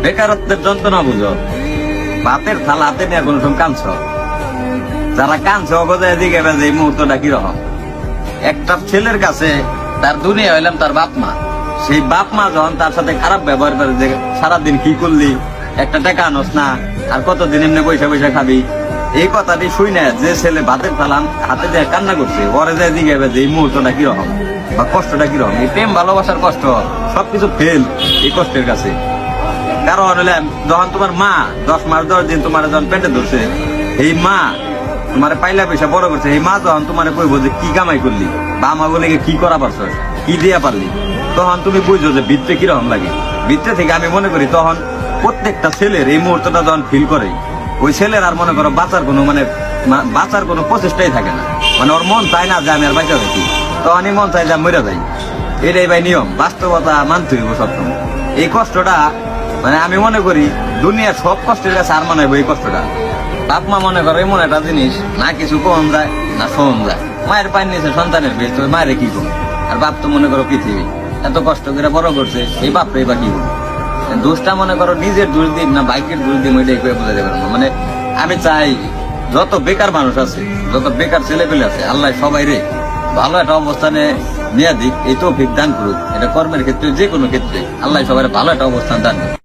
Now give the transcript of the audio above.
বেকারত্বের যন্ত্রণা বুঝো, ভাতের থালা হাতে নিয়ে কোন সময় কাঁদছ, যারা কাঁদছে অগজায় দিকে এই মুহূর্তটা কিরকম। একটা ছেলের কাছে তার দুনিয়া হইলাম তার বাপ মা, সেই বাপ মা যখন তার সাথে খারাপ ব্যবহার করে, যে সারাদিন কি করলি, একটা টাকা আনস না, আর কতদিন এমনি পয়সা পয়সা খাবি, এই কথাটি শুই না যে ছেলে ভাতের থালা হাতে দিয়ে কান্না করছে, ওরে যায় দিকে যে এই মুহূর্তটা কিরকম বা কষ্টটা কিরকম। এই প্রেম ভালোবাসার কষ্ট সবকিছু ফেল এই কষ্টের কাছে। কারণ হলে যখন তোমার মা 10 মাস 10 দিন তোমার যখন পেটে ধরছে, এই মা তোমার পাইলা পয়সা বড় করছে, এই মা যখন তোমার কইবো যে কি কামাই করলি বা আমা বলে কি করা পারছ, কি দিয়া পারলি, তখন তুমি বুঝছো যে ভিতরে কিরকম লাগে। ভিতরে থেকে আমি মনে করি তখন প্রত্যেকটা ছেলের এই মুহূর্তটা যখন ফিল করে, ওই ছেলের আর মনে করো বাঁচার কোনো প্রচেষ্টাই থাকে না। মানে ওর মন চায় না যে আমি আর বাঁচা থাকি, তখনই মন চায় যে মরে যাই। এটাই ভাই নিয়ম, বাস্তবতা মানতে হইব সবসময়। এই কষ্টটা মানে আমি মনে করি দুনিয়ার সব কষ্টের কাছে আর মনে হয় এই কষ্টটা। বাপ মা মনে করো এমন একটা জিনিস, না কিছু কম যায় না শোন যায়। মায়ের পানি নিয়েছে সন্তানের বেশ, তো মায়ের কি কম, আর বাপ তো মনে করো পৃথিবী, এত কষ্ট করে বড় করছে, এই বাপরে বা কি করবো। দোষটা মনে করো নিজের দোষ দিক না বাইকের দোষ দিক, ওইটাই করে বোঝাতে পারবো না। মানে আমি চাই যত বেকার মানুষ আছে, যত বেকার ছেলে পেলে আছে, আল্লাহ সবাই রে ভালো একটা অবস্থানে নিয়ে দিক, এই তৌফিক দান করুক। এটা কর্মের ক্ষেত্রে যে কোনো ক্ষেত্রে আল্লাহ সবাই ভালো একটা অবস্থান দান করুক।